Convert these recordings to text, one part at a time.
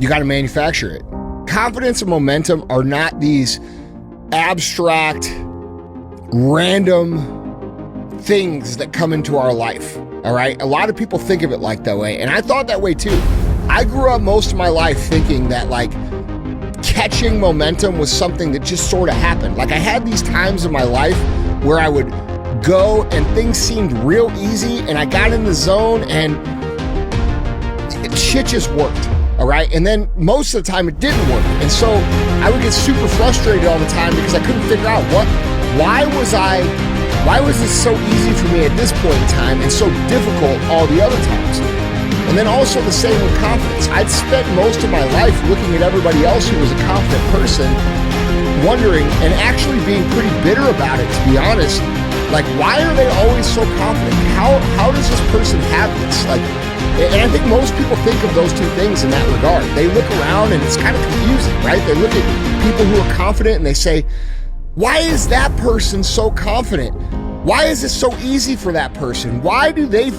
you got to manufacture it. Confidence and momentum are not these abstract, random things that come into our life, all right? A lot of people think of it like that way, and I thought that way too. I grew up most of my life thinking that like catching momentum was something that just sort of happened. Like I had these times in my life where I would go and things seemed real easy and I got in the zone and shit just worked, all right? And then most of the time it didn't work. And so I would get super frustrated all the time because I couldn't figure out why was this so easy for me at this point in time and so difficult all the other times? And then also the same with confidence. I'd spent most of my life looking at everybody else who was a confident person, wondering and actually being pretty bitter about it, to be honest. Like, why are they always so confident? How does this person have this? Like, and I think most people think of those two things in that regard. They look around and it's kind of confusing, right? They look at people who are confident and they say, why is that person so confident? Why is it so easy for that person? Why do they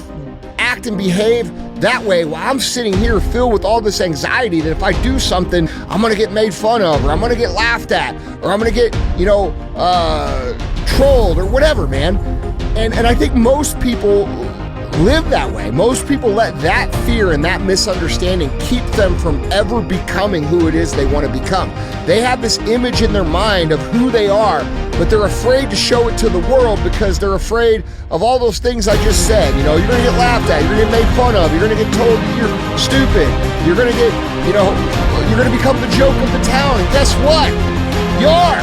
act and behave that way while I'm sitting here filled with all this anxiety that if I do something, I'm gonna get made fun of, or I'm gonna get laughed at, or I'm gonna get, trolled, or whatever, man. And I think most people live that way. Most people let that fear and that misunderstanding keep them from ever becoming who it is they want to become. They have this image in their mind of who they are, but they're afraid to show it to the world because they're afraid of all those things I just said. You know, you're gonna get laughed at, you're gonna get made fun of, you're gonna get told you're stupid, you're gonna get, you're gonna become the joke of the town, and guess what? You are.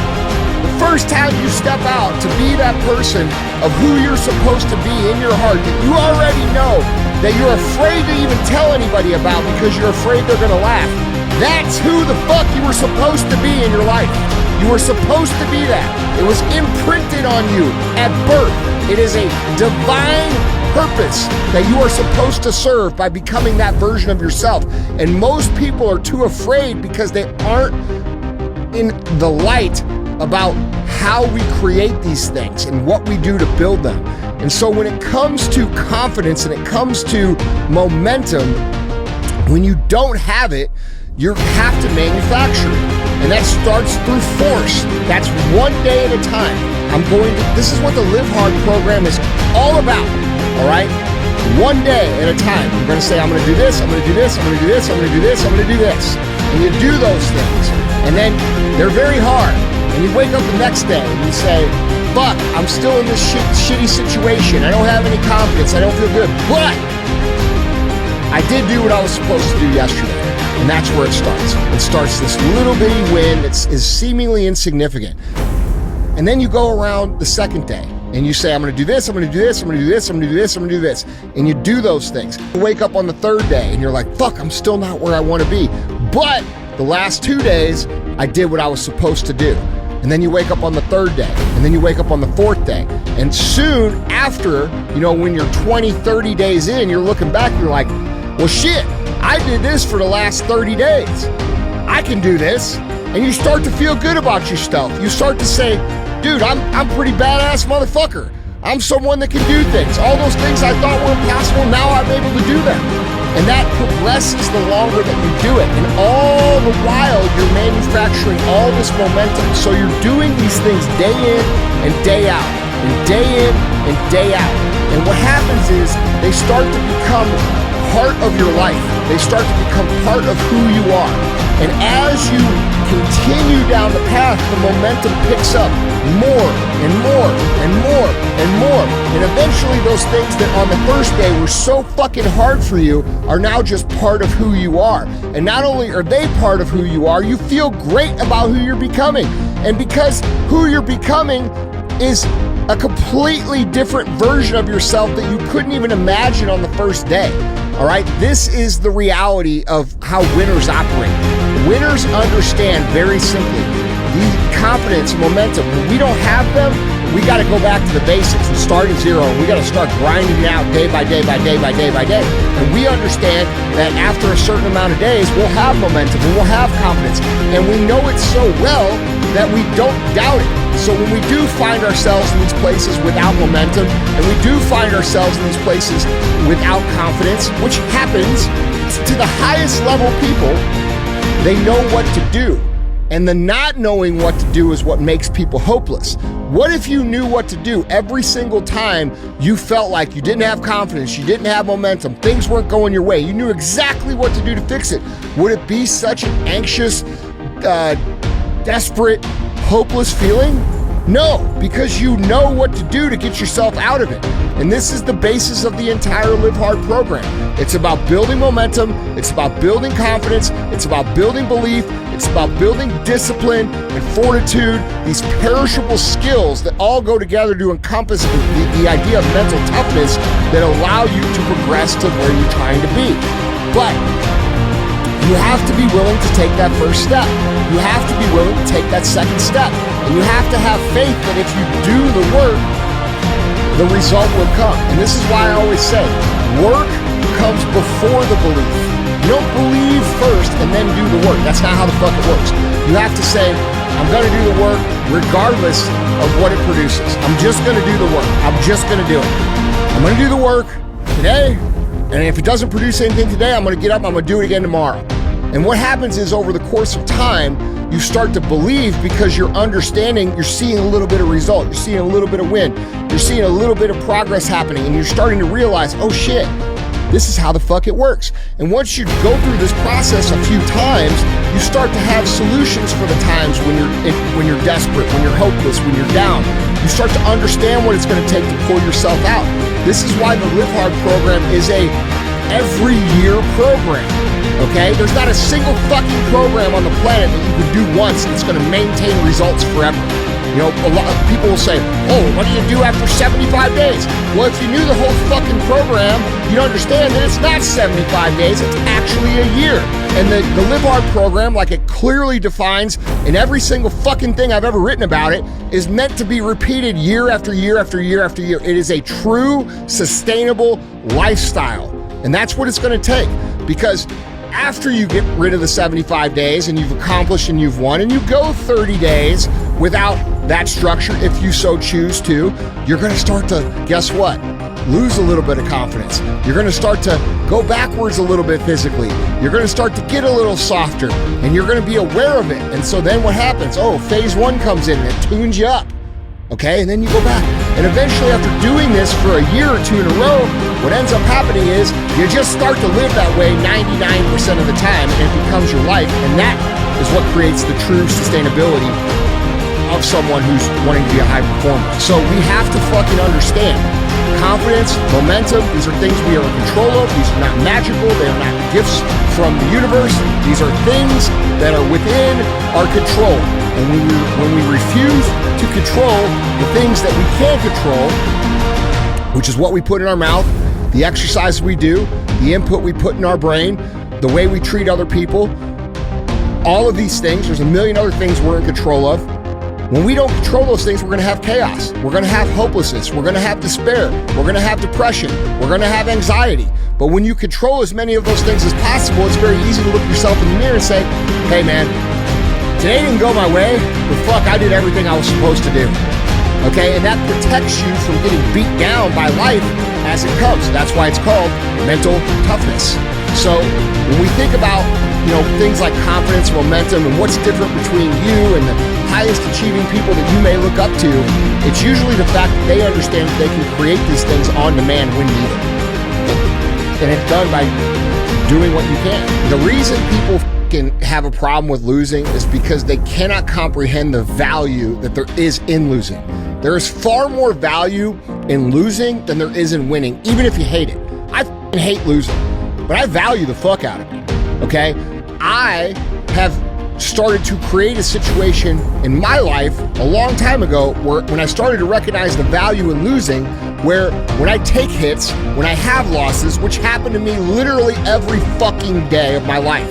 The first time you step out to be that person of who you're supposed to be in your heart that you already know that you're afraid to even tell anybody about because you're afraid they're gonna laugh, that's who the fuck you were supposed to be in your life. You were supposed to be that. It was imprinted on you at birth. It is a divine purpose that you are supposed to serve by becoming that version of yourself. And most people are too afraid because they aren't in the light about how we create these things and what we do to build them. And so when it comes to confidence and it comes to momentum, when you don't have it, you have to manufacture it. And that starts through force. That's one day at a time. This is what the Live Hard program is all about, all right? One day at a time. You're gonna say, I'm gonna do this, I'm gonna do this, I'm gonna do this, I'm gonna do this, I'm gonna do this. And you do those things. And then they're very hard. And you wake up the next day and you say, fuck, I'm still in this shitty situation. I don't have any confidence. I don't feel good. But I did do what I was supposed to do yesterday. And that's where it starts. It starts this little bitty win that is seemingly insignificant. And then you go around the second day and you say, I'm gonna do this, I'm gonna do this, I'm gonna do this, I'm gonna do this, I'm gonna do this. And you do those things. You wake up on the third day and you're like, fuck, I'm still not where I wanna be. But the last 2 days, I did what I was supposed to do. And then you wake up on the third day, and then you wake up on the fourth day. And soon after, when you're 20, 30 days in, you're looking back and you're like, well, shit, I did this for the last 30 days. I can do this. And you start to feel good about yourself. You start to say, dude, I'm pretty badass motherfucker. I'm someone that can do things. All those things I thought were impossible, now I'm able to do them. And that progresses the longer that you do it. And all the while, you're manufacturing all this momentum. So you're doing these things day in and day out, and day in and day out. And what happens is they start to become part of your life. They start to become part of who you are. And as you continue down the path, the momentum picks up more and more and more and more. And eventually those things that on the first day were so fucking hard for you are now just part of who you are. And not only are they part of who you are, you feel great about who you're becoming. And because who you're becoming is a completely different version of yourself that you couldn't even imagine on the first day. All right, this is the reality of how winners operate. Winners understand very simply the confidence, momentum. When we don't have them, we got to go back to the basics and start at zero. We got to start grinding it out day by day by day by day by day. And we understand that after a certain amount of days, we'll have momentum and we'll have confidence. And we know it so well that we don't doubt it. So when we do find ourselves in these places without momentum, and we do find ourselves in these places without confidence, which happens to the highest level people, They know what to do. And the not knowing what to do is what makes people hopeless. What if you knew what to do every single time you felt like you didn't have confidence, you didn't have momentum, things weren't going your way, you knew exactly what to do to fix it? Would it be such an anxious, desperate, hopeless feeling? No, because you know what to do to get yourself out of it. And this is the basis of the entire Live Hard program. It's about building momentum, it's about building confidence, it's about building belief, it's about building discipline and fortitude, these perishable skills that all go together to encompass the idea of mental toughness that allow you to progress to where you're trying to be. But you have to be willing to take that first step. You have to be willing to take that second step. And you have to have faith that if you do the work, the result will come. And this is why I always say, work comes before the belief. You don't believe first and then do the work. That's not how the fuck it works. You have to say, I'm going to do the work regardless of what it produces. I'm just going to do the work. I'm just going to do it. I'm going to do the work today. And if it doesn't produce anything today, I'm going to get up, I'm going to do it again tomorrow. And what happens is over the course of time, you start to believe because you're understanding, you're seeing a little bit of result, you're seeing a little bit of win, you're seeing a little bit of progress happening, and you're starting to realize, oh shit, this is how the fuck it works. And once you go through this process a few times, you start to have solutions for the times when you're desperate, when you're hopeless, when you're down. You start to understand what it's going to take to pull yourself out. This is why the Live Hard program is a every year program, okay? There's not a single fucking program on the planet that you can do once and it's going to maintain results forever. You know, a lot of people will say, oh, what do you do after 75 days? Well, if you knew the whole fucking program, you'd understand that it's not 75 days, it's actually a year. And the Live Hard program, like it clearly defines in every single fucking thing I've ever written about it, is meant to be repeated year after year after year after year. It is a true, sustainable lifestyle. And that's what it's going to take, because after you get rid of the 75 days and you've accomplished and you've won and you go 30 days without that structure, if you so choose to, you're going to start to, guess what? Lose a little bit of confidence. You're going to start to go backwards a little bit physically. You're going to start to get a little softer and you're going to be aware of it. And so then what happens? Oh, phase one comes in and it tunes you up. Okay, and then you go back. And eventually after doing this for a year or two in a row, what ends up happening is you just start to live that way 99% of the time and it becomes your life. And that is what creates the true sustainability of someone who's wanting to be a high performer. So we have to fucking understand confidence, momentum, these are things we are in control of. These are not magical. They are not gifts from the universe. These are things that are within our control. And when we refuse to control the things that we can control, which is what we put in our mouth, the exercise we do, the input we put in our brain, the way we treat other people, all of these things, there's a million other things we're in control of. When we don't control those things, we're going to have chaos. We're going to have hopelessness. We're going to have despair. We're going to have depression. We're going to have anxiety. But when you control as many of those things as possible, it's very easy to look yourself in the mirror and say, hey man, today didn't go my way, but fuck, I did everything I was supposed to do. Okay, and that protects you from getting beat down by life as it comes. That's why it's called mental toughness. So when we think about, things like confidence, momentum, and what's different between you and the highest achieving people that you may look up to, it's usually the fact that they understand that they can create these things on demand when needed. And it's done by doing what you can. The reason people can have a problem with losing is because they cannot comprehend the value that there is in losing. There is far more value in losing than there is in winning, even if you hate it. I hate losing, but I value the fuck out of it, okay? I have started to create a situation in my life a long time ago where when I started to recognize the value in losing, where when I take hits, when I have losses, which happen to me literally every fucking day of my life,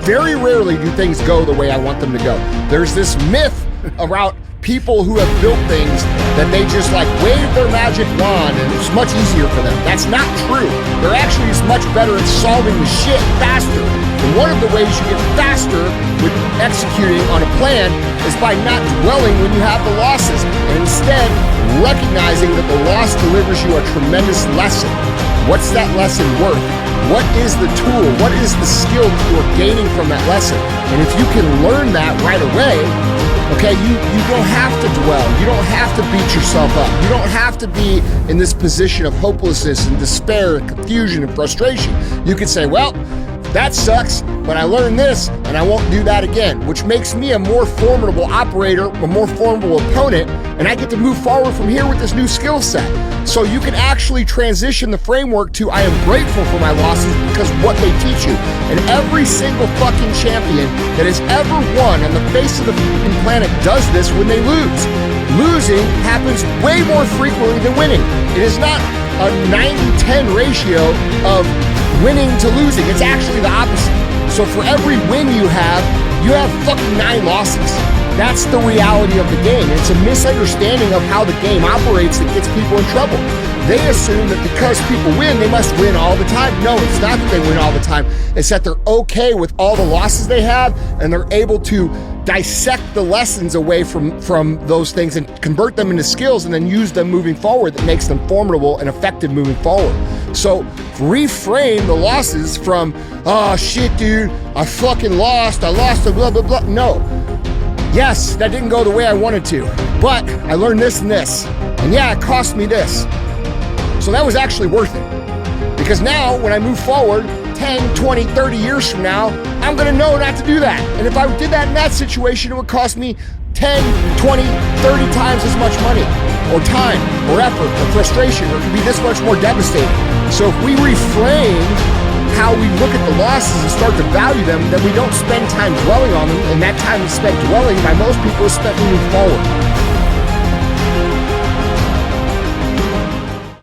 very rarely do things go the way I want them to go. There's this myth about people who have built things that they just wave their magic wand and it's much easier for them. That's not true. They're actually just much better at solving the shit faster. And one of the ways you get faster with executing on a plan is by not dwelling when you have the losses and instead recognizing that the loss delivers you a tremendous lesson. What's that lesson worth? What is the tool? What is the skill that you are gaining from that lesson? And if you can learn that right away, okay, you don't have to dwell. You don't have to beat yourself up. You don't have to be in this position of hopelessness and despair and confusion and frustration. You can say, well, that sucks, but I learned this and I won't do that again, which makes me a more formidable operator, a more formidable opponent, and I get to move forward from here with this new skill set. So you can actually transition the framework to I am grateful for my losses because what they teach you. And every single fucking champion that has ever won on the face of the planet does this when they lose. Losing happens way more frequently than winning. It is not a 90-10 ratio of winning to losing. It's actually the opposite. So for every win you have fucking 9 losses. That's the reality of the game. It's a misunderstanding of how the game operates that gets people in trouble. They assume that because people win, they must win all the time. No, it's not that they win all the time. It's that they're okay with all the losses they have, and they're able to dissect the lessons away from those things and convert them into skills and then use them moving forward that makes them formidable and effective moving forward. So reframe the losses from, oh shit, dude, I fucking lost, I lost the blah, blah, blah. No. Yes, that didn't go the way I wanted to, but I learned this and this. And yeah, it cost me this. So that was actually worth it. Because now when I move forward 10, 20, 30 years from now, I'm gonna know not to do that. And if I did that in that situation, it would cost me 10, 20, 30 times as much money, or time, or effort, or frustration, or it could be this much more devastating. So if we reframe how we look at the losses and start to value them, then we don't spend time dwelling on them, and that time is spent dwelling by most people is spent moving forward.